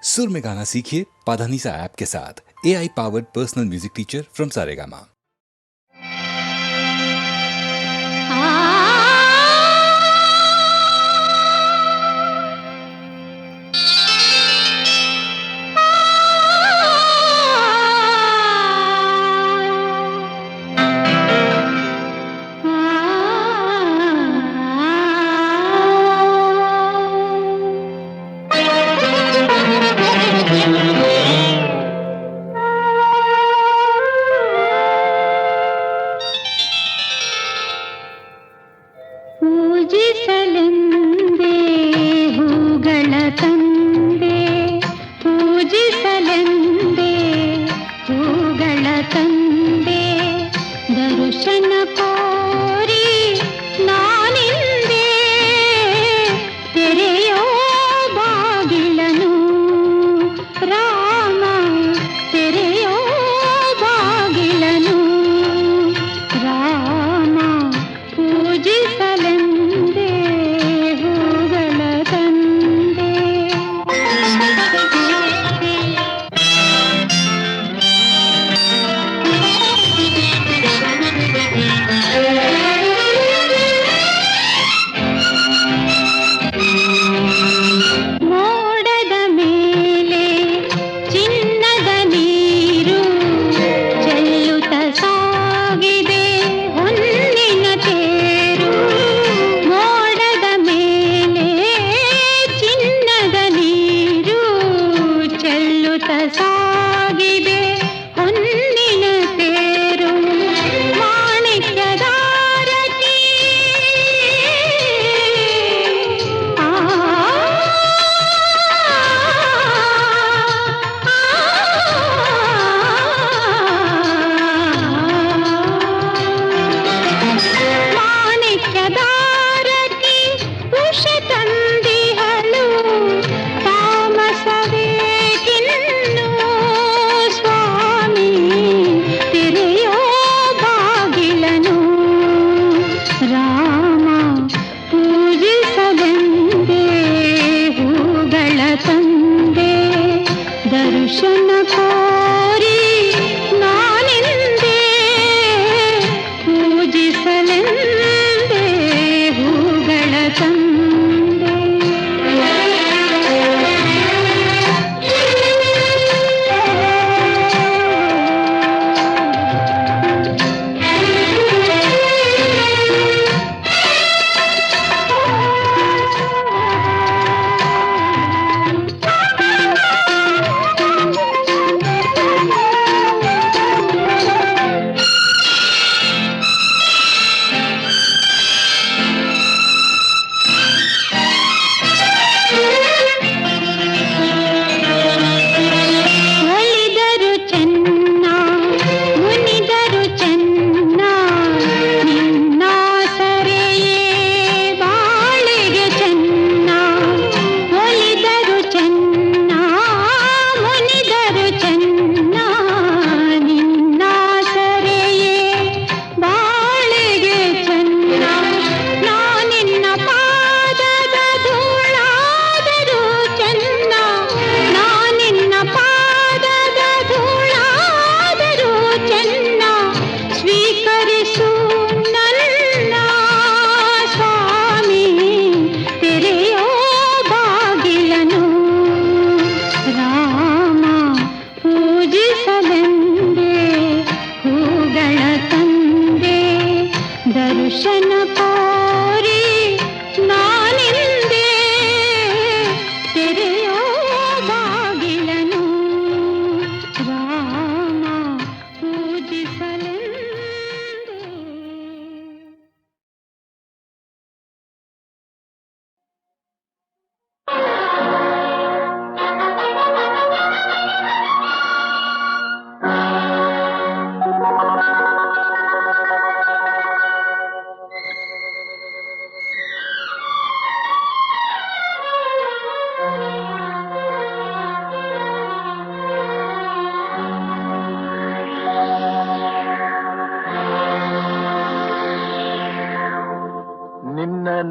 सुर में गाना सीखिए पाधानीसा ऐप के साथ। AI powered personal music teacher from Saregama.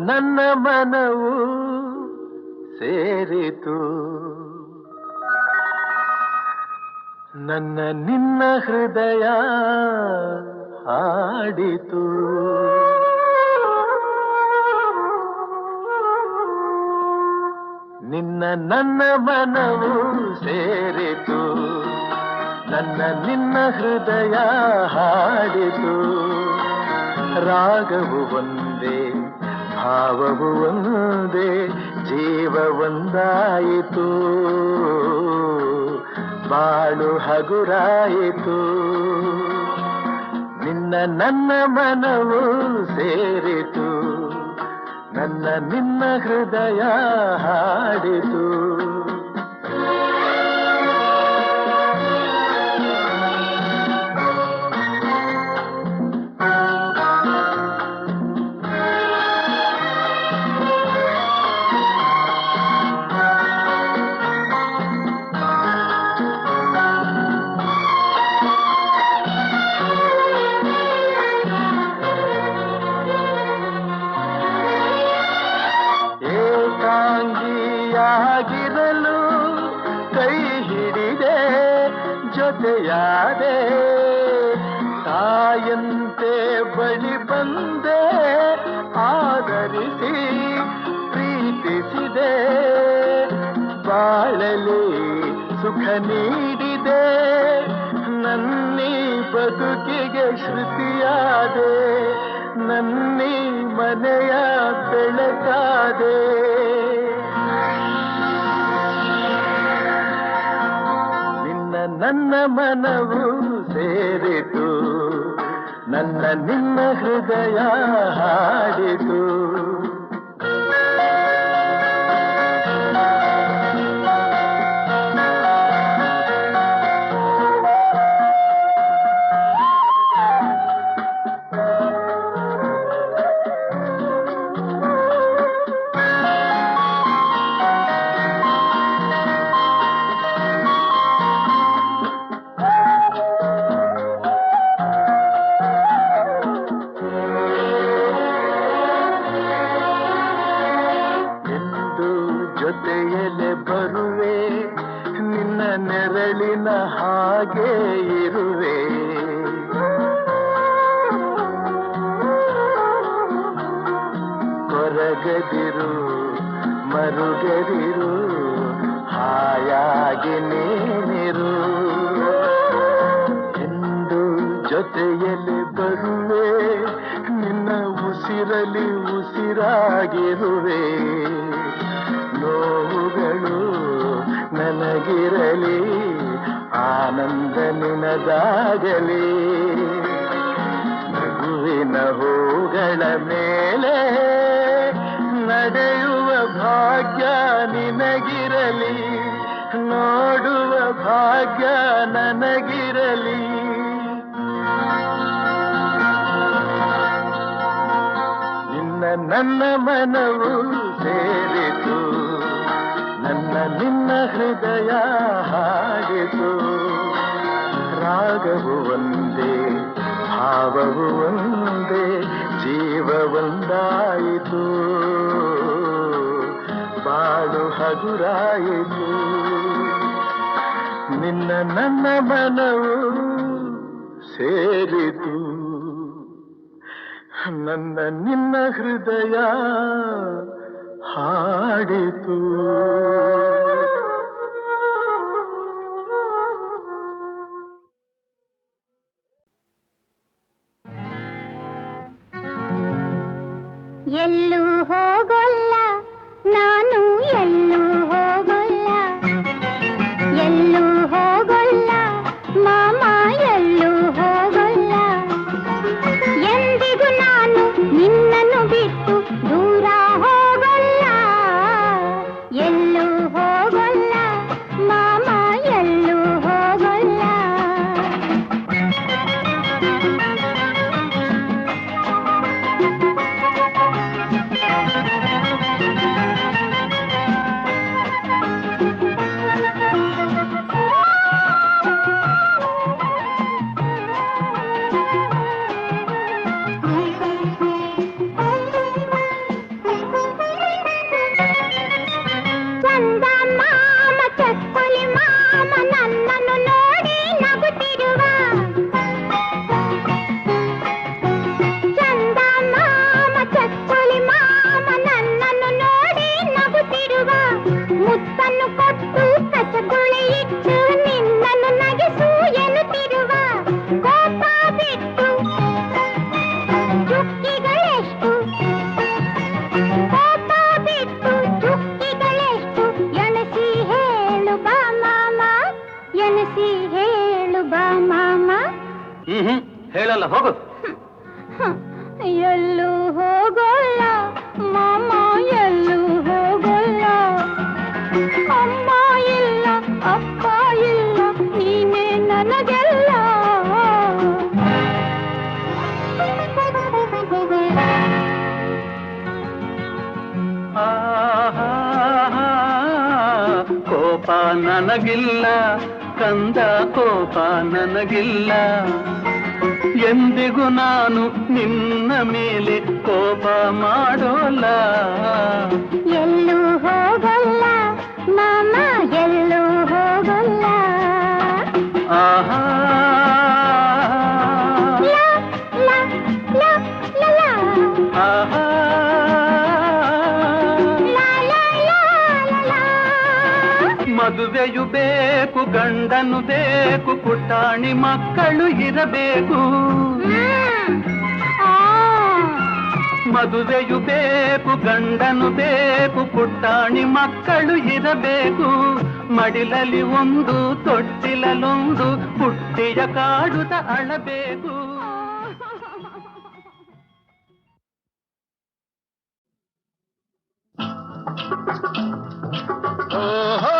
ನನ್ನ ಮನವು ಸೇರಿತು ನನ್ನ ನಿನ್ನ ಹೃದಯ ಹಾಡಿತು. ನಿನ್ನ ನನ್ನ ಮನವು ಸೇರಿತು. ನನ್ನ ನಿನ್ನ ಹೃದಯ ಹಾಡಿತು. ರಾಗವು ಒಂದೇ, ಭಾವವು ಒಂದೇ, ಜೀವ ಒಂದಾಯಿತು. ಬಾಳು ಹಗುರಾಯಿತು. ನಿನ್ನ ನನ್ನ ಮನವು ಸೇರಿತು. ನನ್ನ ನಿನ್ನ ಹೃದಯ ಹಾಡಿತು. ಏಕಾಂಗಿಯಾಗಿರಲು ಕೈ ಹಿಡಿದೆ, ಜೊತೆಯಾದೆ, ತಾಯಂತೆ ಬಳಿ ಬಂದೆ, ಆದರಿಸಿ ಪ್ರೀತಿಸಿದೆ. ಬಾಳಲಿ ಸುಖ ನೀಡಿದೆ, ನನ್ನೀ ಬದುಕಿಗೆ ಶ್ರುತಿಯಾದೆ, ನನ್ನೀ ಮನೆಯ ಬೆಳಕಾದೆ. ನಿನ್ನ ನನ್ನ ಮನವು ಸೇರಿತು. ನನ್ನ ನಿನ್ನ ಹೃದಯ ಹಾಡಿತು. ಜೊತೆಯಲೆ ಬರುವೆ, ನಿನ್ನ ನೆರಳಿನ ಹಾಗೆ ಇರುವೆ. ಕೊರಗದಿರು ಮರುಗದಿರು, ಹಾಯಾಗಿ ನೀನಿರು. ಎಂದು ಜೊತೆಯಲೆ ಬರುವೆ, ನಿನ್ನ ಉಸಿರಲಿ ಉಸಿರಾಗಿರುವೆ. ನೋವುಗಳು ನನಗಿರಲಿ, ಆನಂದ ನಿನದಾಗಲಿ. ನಗುವಿನ ಹೂಗಳ ಮೇಲೆ ನಡೆಯುವ ಭಾಗ್ಯ ನಿನಗಿರಲಿ, ನೋಡುವ ಭಾಗ್ಯ ನನಗಿರಲಿ. ನಿನ್ನ ನನ್ನ ಮನವು ಸೇರಿತು. ನನ್ನ ನಿನ್ನ ಹೃದಯ ಹಾಡಿತು. ರಾಗವು ಒಂದೇ, ಭಾವವು ಒಂದೇ, ಜೀವ ಒಂದಾಯಿತು. ಬಾಳು ಹಗುರಾಯಿತು. ನಿನ್ನ ನನ್ನ ಮನವು ಸೇರಿತು. ನನ್ನ ನಿನ್ನ ಹೃದಯ ಹಾಡಿತು. ಎಲ್ಲೂ ಹೋಗೋಲ್ಲ ನಾನು, ಎಲ್ಲೂ ಹೋಗೋಲ್ಲ, ಎಲ್ಲೂ ಹೋಗೋಲ್ಲ ಮಾಮ, ಎಲ್ಲೂ ಹೋಗೋಲ್ಲ. ಎಂದಿಗೂ ನಾನು ನಿನ್ನನ್ನು ಬಿಟ್ಟು ದೂರ ಹೋಗೋಲ್ಲ. ಎಲ್ಲೂ ಹೋಗೋಲ್ಲ ಮಾಮ, ಎಲ್ಲೂ ಹೋಗೋಲ್ಲ. ಹೇಳಲ್ಲ, ಹೋಗು. ಎಲ್ಲೂ ಹೋಗಲ್ಲ ಮಾಮ, ಎಲ್ಲೂ ಹೋಗಲ್ಲ. ಅಮ್ಮ ಇಲ್ಲ, ಅಪ್ಪ ಇಲ್ಲ, ನೀನೇ ನನಗೆಲ್ಲ. ಕೋಪ ನನಗಿಲ್ಲ ಕಂದ, ಕೋಪ ನನಗಿಲ್ಲ. ಎಂದಿಗೂ ನಾನು ನಿನ್ನ ಮೇಲೆ ಕೋಪ ಮಾಡೋಲ್ಲ. ಎಲ್ಲೂ ಹೋಗಲ್ಲ ಮಾಮ, ಎಲ್ಲೂ ಹೋಗಲ್ಲ. ಆಹಾ ಲಾ, ಲಾ, ಲಾ, ಲಾ, ಲಾ. ಆಹಾ ಲಾ, ಲಾ, ಲಾ, ಲಾ, ಲಾ. ಮದುವೆಯು ಬೇಕು, ಗಂಡನು ಬೇಕು, ಪುಟಾಣಿ ಮಕ್ಕಳು ಇರಬೇಕು. ಮದುವೆಯು ಬೇಕು, ಗಂಡನು ಬೇಕು, ಪುಟಾಣಿ ಮಕ್ಕಳು ಇರಬೇಕು. ಮಡಿಲಲ್ಲಿ ಒಂದು, ತೊಟ್ಟಿಲಲ್ಲೊಂದು, ಪುಟ್ಟಿಯ ಕಾಡುತ್ತ ಅಳಬೇಕು. ಓಹೋ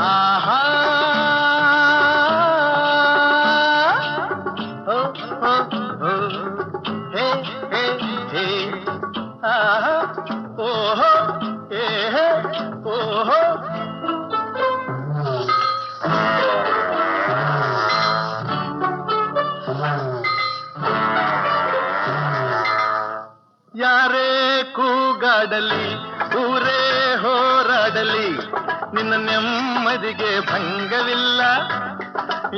ಆಹಾ ಓ ಓ ಓ ಹೇ ಹೇ ಹೇ ಆಹಾ ಓಹೋ ಹೇ ಹೇ ಓಹೋ. ಯಾರೇ ಕೂಗಾಡಲಿ, ಊರೇ ಹೋರಾಡಲಿ, ನಿನ್ನ ನೆಮ್ಮದಿಗೆ ಭಂಗವಿಲ್ಲ.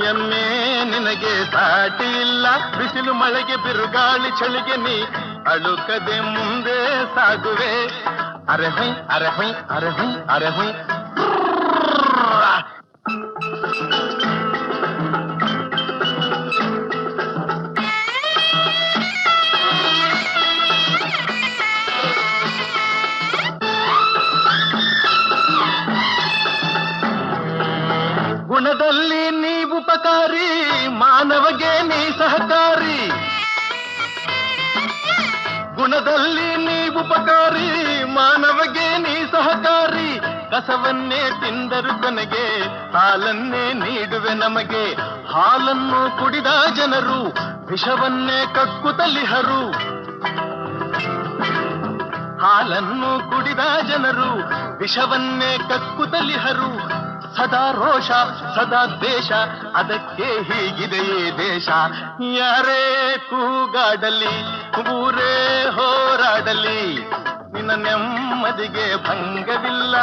ಎಮ್ಮೆ ನಿನಗೆ ಸಾಟಿ ಇಲ್ಲ. ಬಿಸಿಲು ಮಳೆಗೆ ಬಿರುಗಾಳಿ ಚಳಿಗೆ ನೀ ಅಳುಕದೆ ಮುಂದೆ ಸಾಗುವೆ. ಅರೆ ಹೊಯ್ ಅರೆ ಹೊಯ್ ಅರೆ ಹೊಯ್ ಅರೆ ಹೊಯ್. ಗುಣದಲ್ಲಿ ನೀ ಉಪಕಾರಿ, ಮಾನವಗೆ ನೀ ಸಹಕಾರಿ. ಗುಣದಲ್ಲಿ ನೀ ಉಪಕಾರಿ, ಮಾನವಗೆ ನೀ ಸಹಕಾರಿ. ಕಸವನ್ನೇ ತಿಂದರು ಕೊನೆಗೆ ಹಾಲನ್ನೇ ನೀಡುವೆ ನಮಗೆ. ಹಾಲನ್ನು ಕುಡಿದ ಜನರು ವಿಷವನ್ನೇ ಕಕ್ಕುತ್ತಲಿಹರು. ಹಾಲನ್ನು ಕುಡಿದ ಜನರು ವಿಷವನ್ನೇ ಕಕ್ಕುತ್ತಲಿಹರು. ಸದಾ ರೋಷ, ಸದಾ ದ್ವೇಷ, ಅದಕ್ಕೆ ಹೀಗಿದೆಯೇ ದೇಶ. ಯಾರೇ ಕೂಗಾಡಲಿ, ಊರೇ ಹೋರಾಡಲಿ, ನಿನ್ನ ನೆಮ್ಮದಿಗೆ ಭಂಗವಿಲ್ಲ.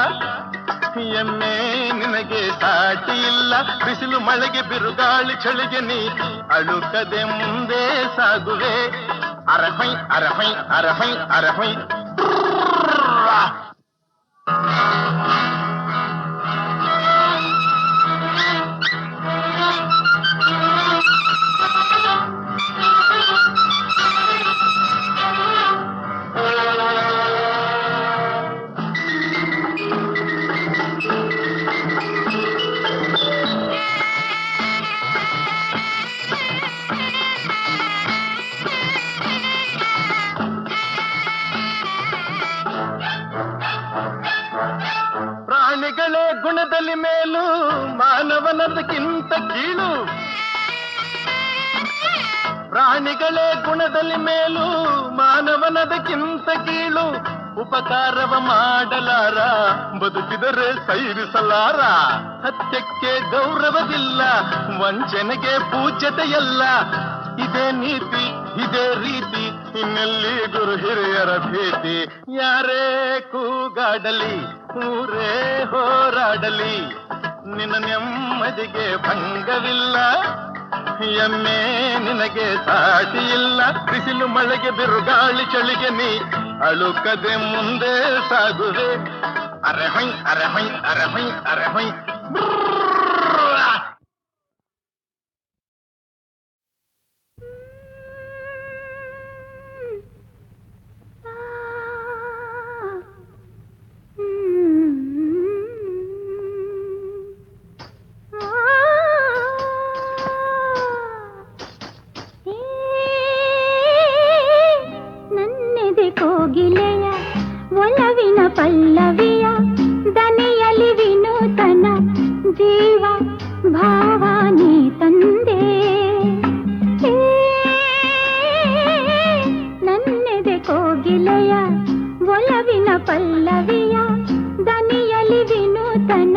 ಎಮ್ಮೆ ನಿನಗೆ ಸಾಟಿ ಇಲ್ಲ. ಬಿಸಿಲು ಮಳೆಗೆ ಬಿರುಗಾಳಿ ಚಳಿಗೆ ನೀ ಅಳುಕದೆ ಮುಂದೆ ಸಾಗುವೆ. ಅರಹೈ ಅರಹೈ ಅರಹೈ ಅರಹೈ. ಪ್ರಾಣಿಗಳೇ ಗುಣದಲ್ಲಿ ಮೇಲು, ಮಾನವನದಕ್ಕಿಂತ ಕೀಳು. ಪ್ರಾಣಿಗಳೇ ಗುಣದಲ್ಲಿ ಮೇಲು, ಮಾನವನದಕ್ಕಿಂತ ಕೀಳು. ಉಪಕಾರವ ಮಾಡಲಾರ, ಬದುಕಿದರೆ ಸೈರಿಸಲಾರ. ಸತ್ಯಕ್ಕೆ ಗೌರವವಿಲ್ಲ, ವಂಚನೆಗೆ ಪೂಜ್ಯತೆಯಲ್ಲ. ಇದೇ ನೀತಿ, ಇದೇ ರೀತಿ, ಇನ್ನೆಲ್ಲಿ ಗುರು ಹಿರಿಯರ ಭೇಟಿ. ಯಾರೇ ಕೂಗಾಡಲಿ, ಊರೇ ಹೋರಾಡಲಿ, ನಿನ್ನ ನೆಮ್ಮದಿಗೆ ಭಂಗವಿಲ್ಲ. ಎಮ್ಮೆ ನಿನಗೆ ಸಾಟಿ ಇಲ್ಲ. ಬಿಸಿಲು ಮಳೆಗೆ ಬಿರುಗಾಳಿ ಚಳಿಗೆ ನೀ ಅಳುಕದೆ ಮುಂದೆ ಸಾಗುವೆ. ಅರೆ ಹೊಯ್ ಅರೆ ಹೊಯ್ ಅರೆ ಹೊಯ್ ಅರೆ ಹೊಯ್. ಪಲ್ಲವಿಯ ದನಿಯಲಿ ವಿನೂತನ ಜೀವ ಭಾವ ನೀ ತಂದೆ ನನ್ನೆದೆ ಕೋಗಿಲೆಯ ಒಲವಿನ ಪಲ್ಲವಿಯ ದನಿಯಲಿ ವಿನೂತನ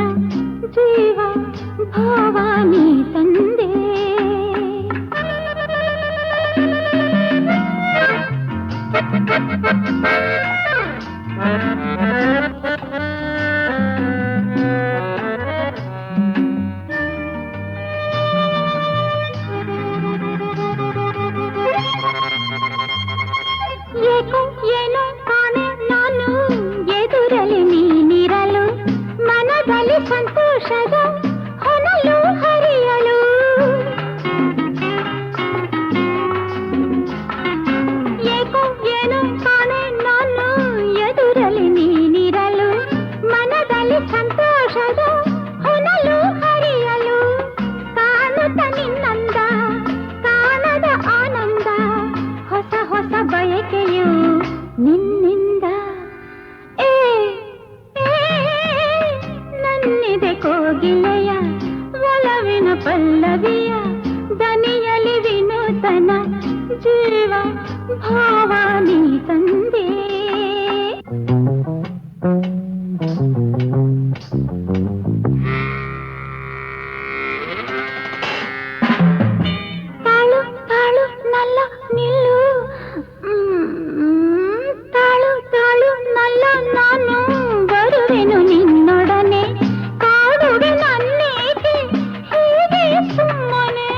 ಜೀವ ಭಾವ ನೀ ತಂದೆ ಏಕೋ ಏನೋ ಕಾಣೆ ನಾನು ಎದುರಲಿ ನೀನಿರಲು ಮನದಲ್ಲಿ ಸಂತೋಷದ ಹೊನಲು ಹರಿಯಲು ಏಕೋ ಏನೋ ಕಾಣೆ ನಾನು ಎದುರಲಿ ನೀನಿರಲು ಮನದಲ್ಲಿ ಸಂತೋಷದ ಹೊನಲು ಹರಿಯಲು ಕಾಣುತ್ತ ನಿನ್ನಂದ ಕಾಣದ ಆನಂದ ಹೊಸ ಹೊಸ ಬಯಕೆಯು ನಿನ್ನಿಂದ ನನ್ನಿದೆ ಕೋಗಿಲೆಯ ಒಲವಿನ ಪಲ್ಲವಿಯ ದನಿಯಲಿ ವಿನೂತನ ಜೀವ ಭಾವ ನೀ ತಂದೆ ತಾಳು ತಾಳು ನಲ್ಲ ನಿಲ್ಲು ತಾಳು ತಾಳು ನಲ್ಲ ನಾನು ಬರುವೆನು ನಿನ್ನೊಡನೆ ಕಾಡುವೆ ನನ್ನೇಕೆ ಹೀಗೆ ಸುಮ್ಮನೆ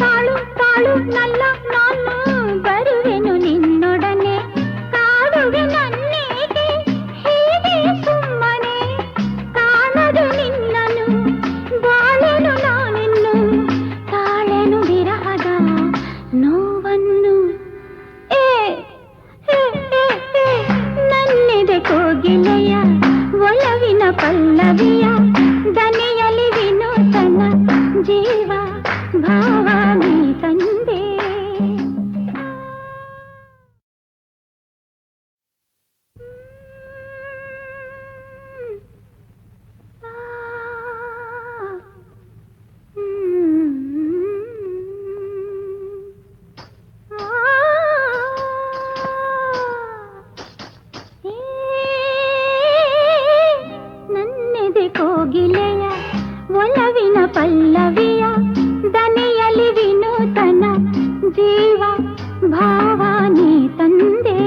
ತಾಳು ತಾಳು ನಲ್ಲ ನಾನು ಬರುವೆನು ನಿನ್ನೊಡನೆ ಕಾಡುವೆ ನನ್ನೇಕೆ ಹೀಗೆ ಸುಮ್ಮನೆ ಕಾಣದು ನಿನ್ನನು ಬಾಳೆನು ನಾನಿನ್ನು ತಾಳೆನು ವಿರಹದ ನೋವನ್ನು ನನ್ನಿದೆ ಕೋಗಿಲೆಯ ಒಲವಿನ ಪಲ್ಲವಿಯ ದನಿಯಲಿ ವಿನೂತನ ಜೀವ ಭಾವ ನೀ ತಂದೆ ನನ್ನೆದೆ ಕೋಗಿಲೆಯ ಒಲವಿನ ಪಲ್ಲವಿಯ ದನಿಯಲಿ ವಿನೂತನ ಜೀವ ಭಾವ ನೀ ತಂದೆ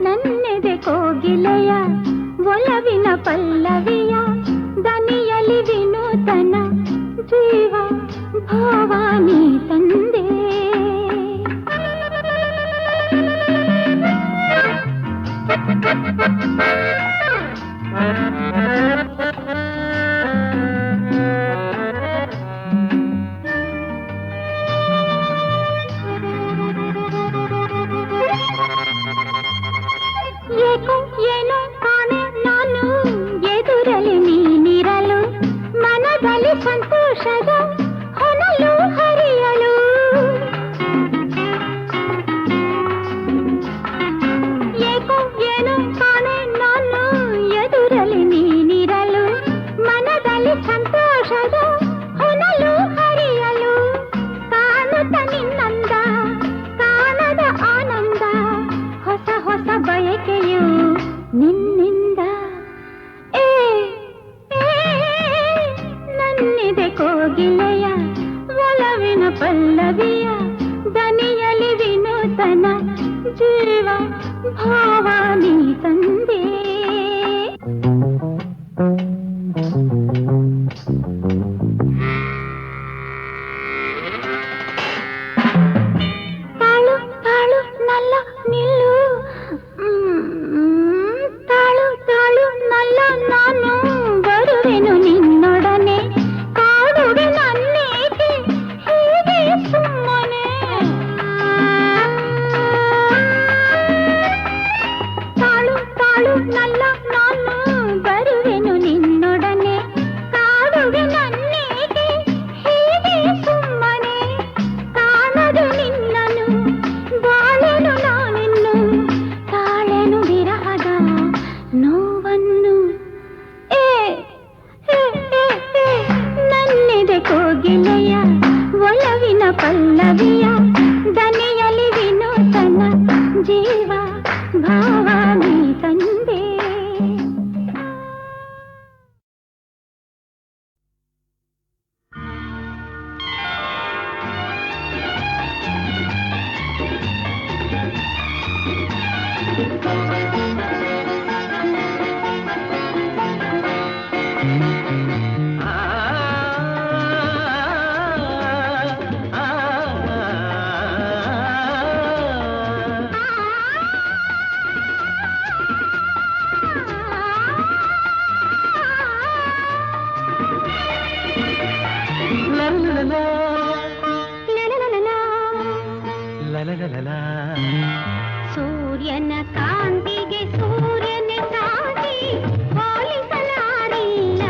ನನ್ನೆದೆ ಕೋಗಿಲೆಯ ಒಲವಿನ ಪಲ್ಲವಿಯ ದನಿಯಲಿ ವಿನೂತನ ಜೀವ ಭಾವ ನೀ ತಂದೆ ಏಕೋ ಏನೋ ಕಾಣೆ ನಾನು ಎದುರಲಿ ನೀನಿರಲು ಮನದಲ್ಲಿ ಸಂತೋಷದ ಹೊನಲು ಹರಿಯಲು ಏಕೋ ಏನೋ ಕಾಣೆ ನಾನು ಎದುರಲಿ ನೀನಿರಲು ಮನದಲ್ಲಿ ಸಂತೋಷದ ಹೊನಲು ಹರಿಯಲು ಕಾಣುತ್ತ ನಿನ್ನಂದ ಕಾಣದ ಆನಂದ ಹೊಸ ಹೊಸ ಬಯಕೆಯು ನಿನ್ನಿಂದ ನನ್ನಿದೆ ಕೋಗಿಲೆಯ ಒಲವಿನ ಪಲ್ಲವಿಯ ದನಿಯಲಿ ವಿನೂತನ ಜೀವ ಭಾವ ನೀ ತಂದೆ ತಾಳು ತಾಳು ನಲ್ಲ ನಿಲ್ಲು ತಾಳು ತಾಳು ನಲ್ಲ ನಾನು ಬರುವೆನು ನಿನ್ನೊಡನೆ ಕಾಡುವೆ ನನ್ನೇಕೆ ಹೀಗೆ ಸುಮ್ಮನೆ ತಾಳು ತಾಳು ಲಲಲಲಲಾ. ಸೂರ್ಯನ ಕಾಂತಿಗೆ ಸೂರ್ಯನೇ ಸಾಟಿ ಹೋಲಿಸಲಾರಿಲ್ಲ.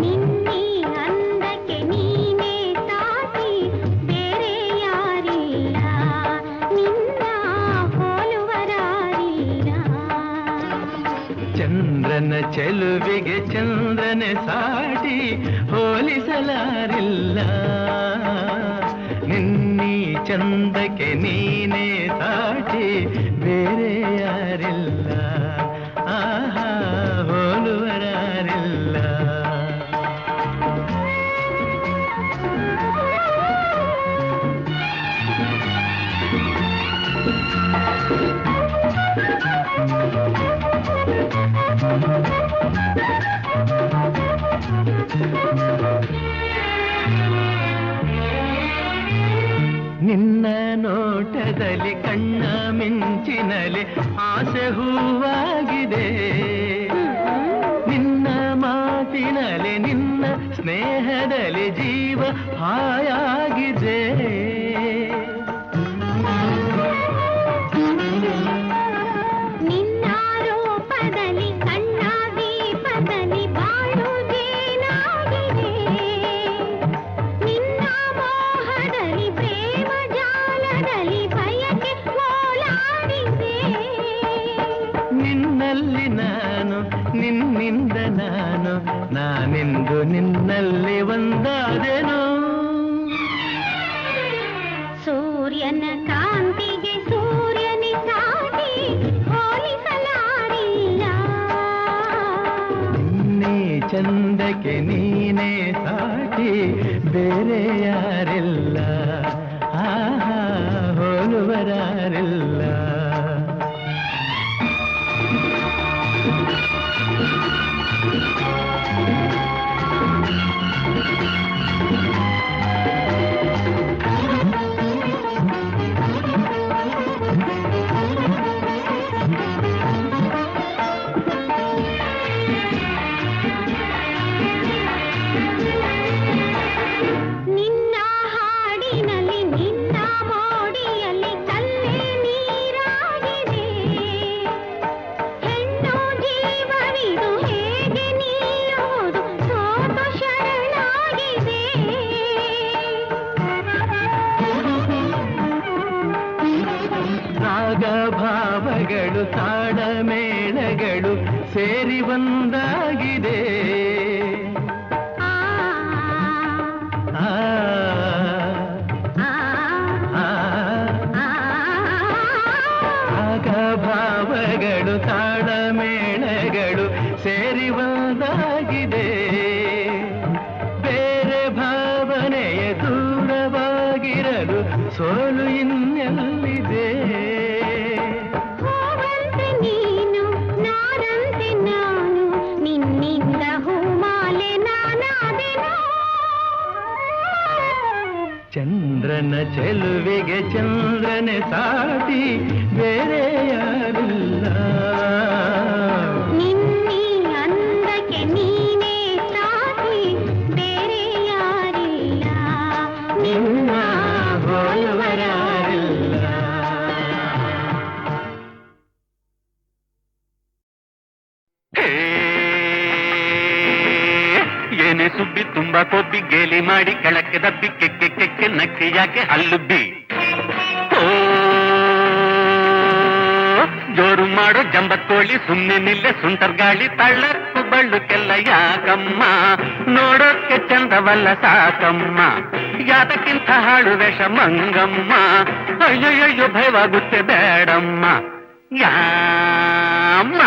ನಿನ್ನಿ ಅಂದಕ್ಕೆ ನೀನೇ ಸಾಟಿ ಬೇರೆ ಯಾರಿಲ್ಲ. ನಿನ್ನ ಹೋಲುವರಾರಿಲ್ಲ. ಚಂದ್ರನ ಚೆಲುವಿಗೆ ಚಂದ್ರನೇ ಸಾಟಿ ಹೋಲಿಸಲಾರಿಲ್ಲ. ನಿನ್ನೀ ಚಂದಕ್ಕೆ ನೀನೇ ಸಾಟಿ ಬೇರೆ ಯಾರಿಲ್ಲ. ಆಹಾ ಹೋಲುವರಾರಿಲ್ಲ. ನಿನ್ನ ನೋಟದಲ್ಲಿ ಕಣ್ಣ ಮಿಂಚಿನಲ್ಲಿ ಆಸೆ ಹೂವಾಗಿದೆ. ನಿನ್ನ ಮಾತಿನಲ್ಲಿ ನಿನ್ನ ಸ್ನೇಹದಲ್ಲಿ ಜೀವ ಹಾಯಾಗಿದೆ. ನಿನ್ನ ರೂಪದಲ್ಲಿ ಕಣ್ಣ ದೀಪದಲ್ಲಿ ಬಾಳು ಜೇನಾಗಿದೆ. ನಿನ್ನ ಮೋಹದಲ್ಲಿ ಪ್ರೇಮ ಜಾಲದಲ್ಲಿ ಬಯಕೆ ಓಲಾಡಿದೆ. ನಿನ್ನಲ್ಲಿ ನಾನು ನಿನ್ನಿಂದ ನಾನು ನಾನೆಂದು ನಿನ್ನಲ್ಲಿ ಒಂದಾದೆನು. ಸೂರ್ಯನ ಕಾಂತಿಗೆ ಸೂರ್ಯನೇ ಸಾಟಿ ಹೋಲಿಸಲಾರಿಲ್ಲ. ನೀ ಚಂದಕ್ಕೆ ನೀನೇ ಸಾಟಿ ಬೇರೆ ಯಾರಿಲ್ಲ. ಆಹಾ ಹೋಲುವರಾರಿಲ್ಲ. ನಿನ್ನ ಹಾಡಿನಲ್ಲಿ ನಿನ್ನ ಮೋಡಿಯಲ್ಲಿ ಕಲ್ಲೇ ನೀರಾಗಿದೆ. ಹೆಣ್ಣು ಜೀವವಿದು ಹೇಗೆ ನಿಲ್ಲುವುದು ಸೋತು ಶರಣಾಗಿದೆ. ರಾಗ ಭಾವಗಳು ತಾಡ ಮೇಳಗಳು ಸೇರಿ ಒಂದಾಗಿದೆ. ಆ ಆ ಆ ಆ ಆ ರಾಗ ಭಾವಗಳು ತಾಡ ಮೇಳಗಳು ಸೇರಿ ಒಂದಾಗಿದೆ. ಬೇರೆ ಭಾವನೆಯ ದೂರವಾಗಿರಲು ಸೋಲು ಇನ್ನೆಲ್ಲಿದೆ. ಹೂವಂತೆ ನೀನು ನಾನಂತೆ ನಾನು ನಿನ್ನಿಂದ ಹೂಮಾಲೆ ನಾನಾದೆನು. ಚಂದ್ರನ ಚೆಲುವಿಗೆ ಚಂದ್ರನೇ ಸಾಟಿ ಬೇರೆ ಯಾರಿಲ್ಲ. ನಿನ್ನಿ ಅಂದಕ್ಕೆ ನೀನೇ ಸಾಟಿ ಬೇರೆ ಯಾರಿಲ್ಲ. ನಿನ್ನ ಹೋಲುವರಾರಿಲ್ಲ. ಏನೇ ಸುಬ್ಬಿ ತುಂಬಾ ಕೊಬ್ಬಿ ಗೇಲಿ ಮಾಡಿ ಕೆಳಕ್ಕೆ ದಬ್ಬಿ ಕೆಕ್ಕೆ ಕೆಕ್ಕೆ ನಕ್ಕಿ ಯಾಕೆ ಹಲ್ಲುಬ್ಬಿ. ಓ ಜೋರು ಮಾಡೋ ಜಂಬಕ್ಕೋಳಿ ಸುಮ್ಮನೆ ನಿಲ್ಲೆ ಸುಂಟರ್ ಗಾಳಿ ತಳ್ಳಕ್ಕು ಬಳ್ಳುಕ್ಕೆಲ್ಲ ಯಾಕಮ್ಮ ನೋಡೋಕ್ಕೆ ಚಂದವಲ್ಲ ಸಾಕಮ್ಮ ಯಾತಕ್ಕಿಂತ ಹಾಳು ವೇಷ ಮಂಗಮ್ಮ ಅಯ್ಯಯ್ಯೋ ಭಯವಾಗುತ್ತೆ ಬೇಡಮ್ಮ ಯಾಮ್ಮ.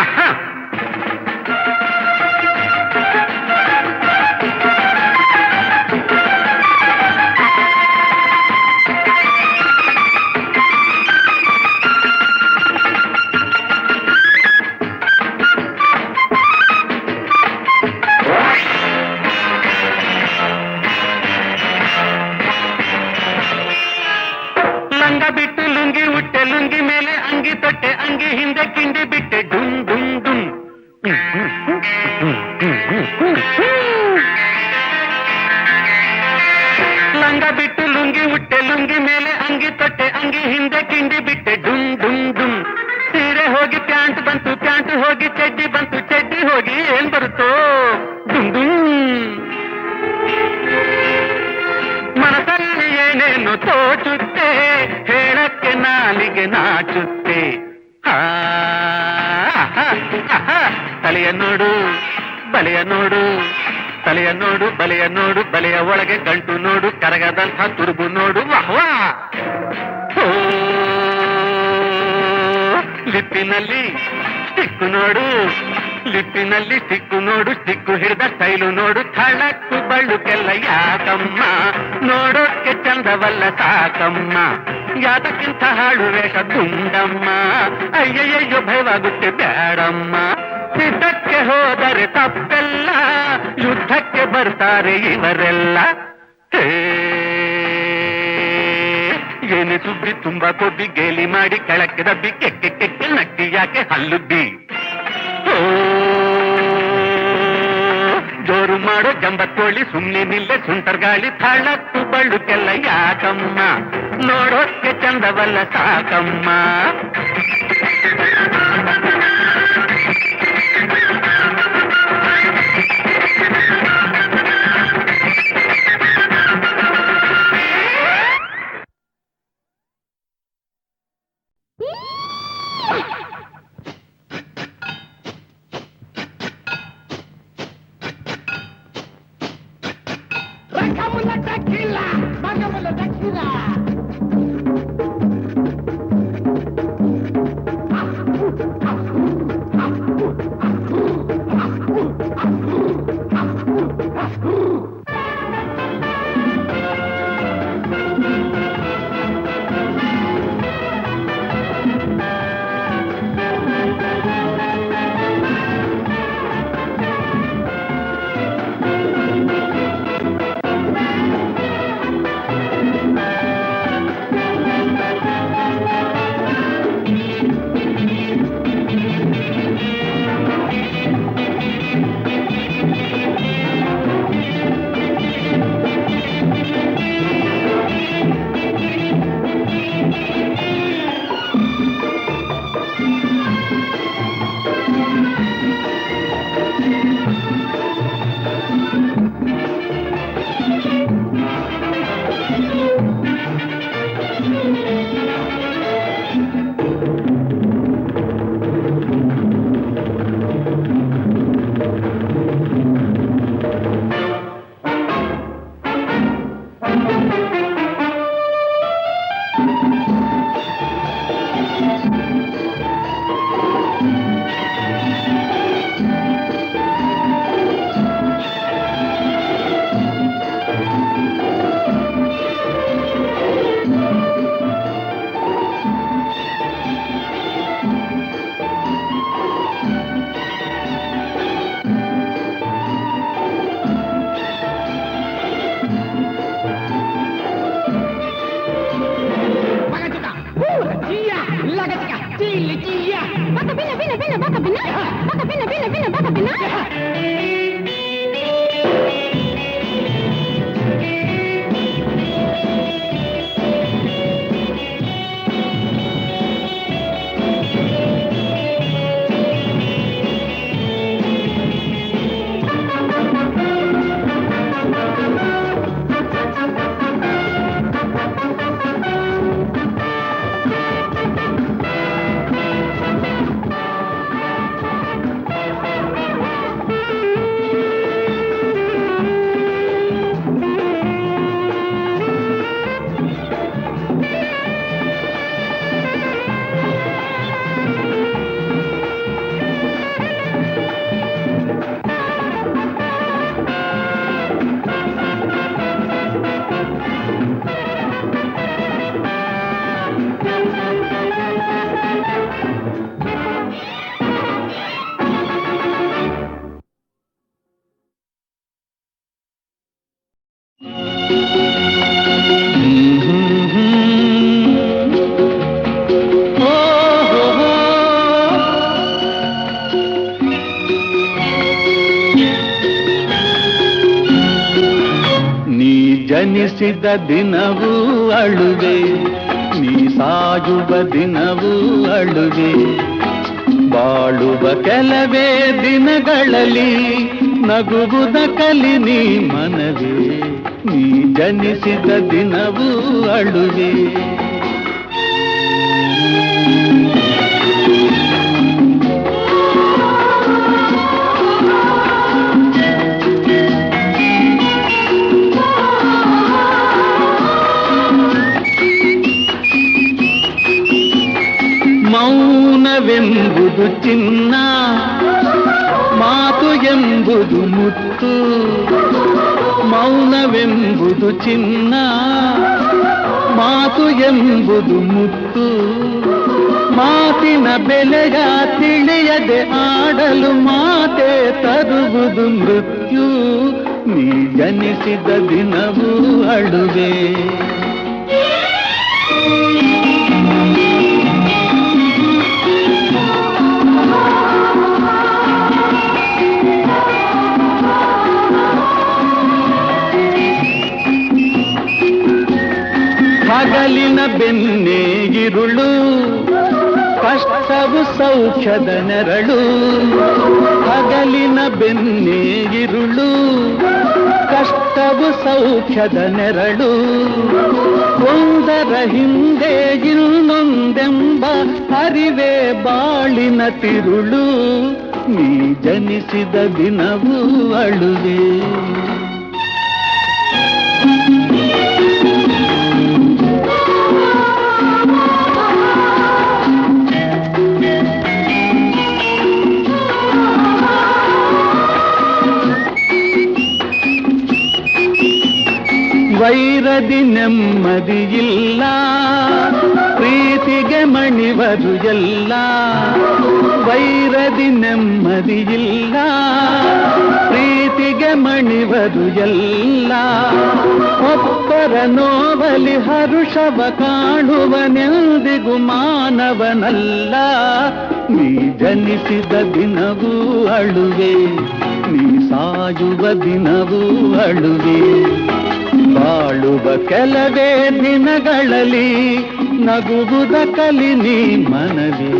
ಲಂಗ ಬಿಟ್ಟು ಲುಂಗಿ ಉಟ್ಟೆ ಲುಂಗಿ ಮೇಲೆ ಅಂಗಿ ತೊಟ್ಟೆ ಅಂಗಿ ಹಿಂದೆ ಕಿಂಡಿ ಬಿಟ್ಟೆ ಡುಂ ಡುಂ ಡುಂ. ಮುಟ್ಟೆ ಲುಂಗಿ ಮೇಲೆ ಅಂಗಿ ತೊಟ್ಟೆ ಅಂಗಿ ಹಿಂದೆ ಕಿಂಡಿ ಬಿಟ್ಟೆ ಡುಮ್ ಡುಮ್ ಡುಮ್. ಸೀರೆ ಹೋಗಿ ಪ್ಯಾಂಟ್ ಬಂತು ಪ್ಯಾಂಟ್ ಹೋಗಿ ಚಡ್ಡಿ ಬಂತು ಚಡ್ಡಿ ಹೋಗಿ ಏನ್ ಬರುತ್ತೋ ಡುಮ್ ಡುಮ್. ಮನಸ್ಸಲ್ಲಿ ಏನೇನು ತೋಚುತ್ತೆ ಹೇಳಕ್ಕೆ ನಾಲಿಗೆ ನಾಚುತ್ತೆ. ತಲೆಯ ನೋಡು ಬಲೆಯ ನೋಡು ತಲೆಯ ನೋಡು ಬಲೆಯ ನೋಡು ಬಲೆಯ ಒಳಗೆ ಗಂಟು ನೋಡು ಕರಗದಂಥ ತುರುಬು ನೋಡು ವಾಹ್ವಾ. ಲಿಪ್ಪಿನಲ್ಲಿ ಸ್ಟಿಕ್ಕು ನೋಡು ಲಿಪ್ಪಿನಲ್ಲಿ ಸ್ಟಿಕ್ಕು ನೋಡು ಸ್ಟಿಕ್ಕು ಹಿಡಿದ ಸ್ಟೈಲು ನೋಡು ಥಳಕ್ಕು ಬಳ್ಳುಕೆಲ್ಲ ಯಾಕಮ್ಮ ನೋಡೋಕ್ಕೆ ಚಂದವಲ್ಲ ಸಾಕಮ್ಮ ಯಾತಕ್ಕಿಂತ ಹಾಳು ವೇಷ ದುಂಡಮ್ಮ ಅಯ್ಯಯ್ಯೋ ಭಯವಾಗುತ್ತೆ ಬ್ಯಾಡಮ್ಮ. ಯುದ್ಧಕ್ಕೆ ಹೋದರೆ ತಪ್ಪೆಲ್ಲ ಯುದ್ಧಕ್ಕೆ ಬರ್ತಾರೆ ಇವರೆಲ್ಲ. ಏನೇ ಸುದ್ದಿ ತುಂಬಾ ಕೊಬ್ಬಿ ಗೇಲಿ ಮಾಡಿ ಕೆಳಕ್ಕೆ ದಬ್ಬಿ ಕೆಕ್ಕೆ ಕೆಕ್ಕೆ ನಟ್ಟಿ ಯಾಕೆ ಹಲ್ಲುದ್ದಿ. ಜೋರು ಮಾಡೋ ಜಂಬತ್ತೋಳಿ ಸುಮ್ನೆ ನಿಲ್ಲೆ ಸುಂಟರ್ಗಾಳಿ ಥಳತ್ತು ಬಳ್ಳುಕೆಲ್ಲ ಯಾಕಮ್ಮ ನೋಡೋಕ್ಕೆ ಚಂದವಲ್ಲ ಸಾಕಮ್ಮ. ಜನಿಸಿದ ದಿನವೂ ಅಳುವೆ, ನೀ ಸಾಯುವ ದಿನವೂ ಅಳುವೆ. ಬಾಳುವ ಕೆಲವೇ ದಿನಗಳಲ್ಲಿ ನಗುವುದ ಕಲಿ ನೀ ಮನವೇ, ನೀ ಜನಿಸಿದ ದಿನವೂ ಅಳುವೆ. ಮೌನವೆಂಬುದು ಚಿನ್ನ, ಮಾತು ಎಂಬುದು ಮುತ್ತು. ಮೌನವೆಂಬುದು ಚಿನ್ನ, ಮಾತು ಎಂಬುದು ಮುತ್ತು. ಮಾತಿನ ಬೆಲೆಯ ತಿಳಿಯದೆ ಆಡಲು ಮಾತೆ ತರುವುದು ಮೃತ್ಯು. ನೀ ಜನಿಸಿದ ದಿನವೂ ಅಳುವೆ. ಹಗಲಿನ ಬೆನ್ನೇ ಇರುಳು, ಕಷ್ಟವು ಸೌಖ್ಯದ ನೆರಳು. ಹಗಲಿನ ಬೆನ್ನೇ ಇರುಳು, ಕಷ್ಟವು ಸೌಖ್ಯದ ನೆರಳು. ಒಂದರ ಹಿಂದೆ ಇನ್ನೊಂದೆಂಬ ಅರಿವೇ ಬಾಳಿನ ತಿರುಳು. ನೀ ಜನಿಸಿದ ದಿನವೂ ಅಳುವೆ. ವೈರದಿ ನೆಮ್ಮದಿಯಿಲ್ಲ, ಪ್ರೀತಿಗೆ ಮಣಿವರು ಎಲ್ಲ. ವೈರದಿ ನೆಮ್ಮದಿಯಿಲ್ಲ, ಪ್ರೀತಿಗೆ ಮಣಿವರು ಎಲ್ಲ. ಒಬ್ಬರ ನೋವಲಿ ಹರುಷವ ಕಾಣುವನೆಂದಿಗೂ ಮಾನವನಲ್ಲ. ನೀ ಜನಿಸಿದ ದಿನವೂ ಅಳುವೆ, ನೀ ಸಾಯುವ ದಿನವೂ ಅಳುವೆ. ಬಾಳುವ ಕೆಲವೇ ದಿನಗಳಲ್ಲಿ ನಗುವುದ ಕಲಿ ನೀ ಮನವೇ.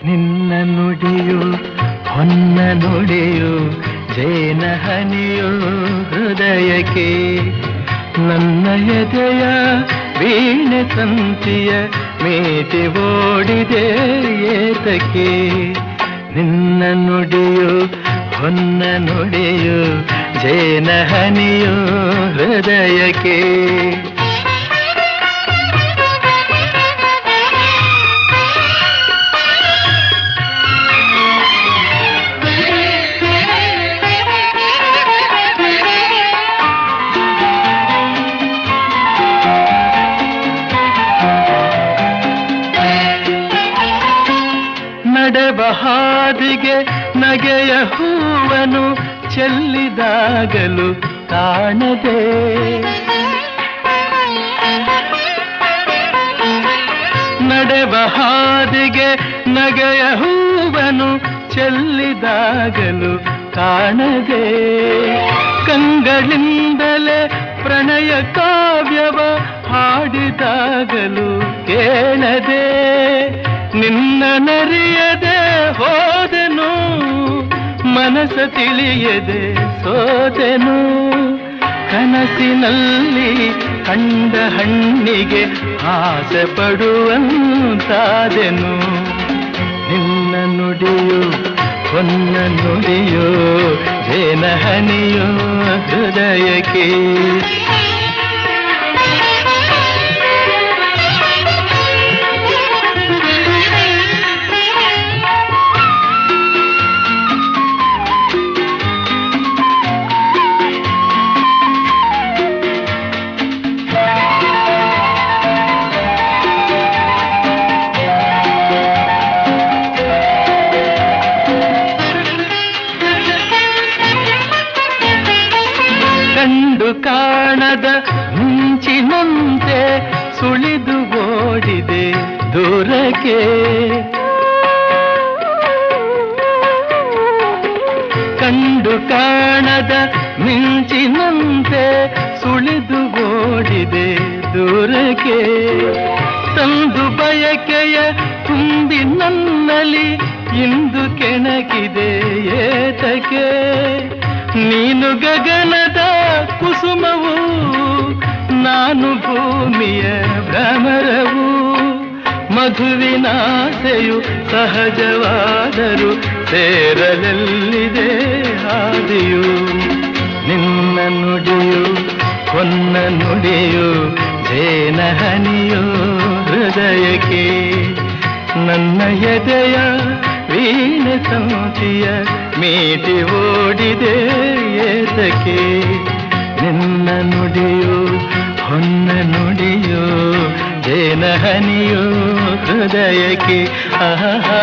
ನಿನ್ನ ನುಡಿಯು ಹೊನ್ನ ನುಡಿಯು ಜೇನ ಹನಿಯು ಹೃದಯಕ್ಕೆ. ನನ್ನ ಎದೆಯ ವೀಣೆ ತಂತಿಯ ಮೇಟಿ ಓಡಿದೆ ಏತಕ್ಕೆ. ನಿನ್ನ ನುಡಿಯು ಹೊನ್ನ ನುಡಿಯು ಜೇನ ಹನಿಯು ಹೃದಯಕ್ಕೆ. ನಡೆವ ಹಾದಿಗೆ ನಗೆಯ ಹೂವನು ಚೆಲ್ಲಿದಾಗಲು ಕಾಣದೆ. ನಡೆವ ಹಾದಿಗೆ ನಗೆಯ ಹೂವನು ಚೆಲ್ಲಿದಾಗಲು ಕಾಣದೆ. ಕಂಗಳಿಂದಲೇ ಪ್ರಣಯ ಕಾವ್ಯವ ಹಾಡಿದಾಗಲು ಕೇಳದೆ. ನಿನ್ನ ನರಿಯದೆ ಹೋದೆನು, ಮನಸ ತಿಳಿಯದೆ ಸೋದೆನು. ಕನಸಿನಲ್ಲಿ ಕಂಡ ಹಣ್ಣಿಗೆ ಆಸೆ ಪಡುವಂತಾದೆನು. ನಿನ್ನ ನುಡಿಯು ಹೊನ್ನ ನುಡಿಯೋ ಜೇನ ಹನಿಯೋ ಹೃದಯಕ್ಕೆ. ಕಂಡು ಕಾಣದ ಮಿಂಚಿನಂತೆ ಸುಳಿದು ಓಡಿದೆ ದೂರಕ್ಕೆ. ಕಂಡು ಕಾಣದ ಮಿಂಚಿನಂತೆ ಸುಳಿದು ಓಡಿದೆ ದೂರಕ್ಕೆ. ತಂದು ಬಯಕೆಯ ತುಂಬಿ ನನ್ನಲ್ಲಿ ಇಂದು ಕೆಣಕಿದೆ ಏತಕ್ಕೆ. ನೀನು ಗಗನದ ಕುಸುಮವು, ನಾನು ಭೂಮಿಯ ಭ್ರಮರವು. ಮಧುವಿನಾಸೆಯು ಸಹಜವಾದರೂ ಸೇರಲೆಲ್ಲಿದೆ ಹಾದಿಯು. ನಿನ್ನ ನುಡಿಯು ಹೊನ್ನ ನುಡಿಯು ಜೇನ ಹನಿಯೋ ಹೃದಯಕ್ಕೆ. ನನ್ನ ಎದೆಯ ವೀಣೆ ಸಂತಿಯ ಮೀಟಿ ಓಡಿದೆ ಏತಕ್ಕೆ. ನಿನ್ನ ನುಡಿಯೋ ಹೊನ್ನ ನುಡಿಯೋ ಜೇನ ಹನಿಯೋ ಹೃದಯಕ್ಕೆ. ಆಹಾ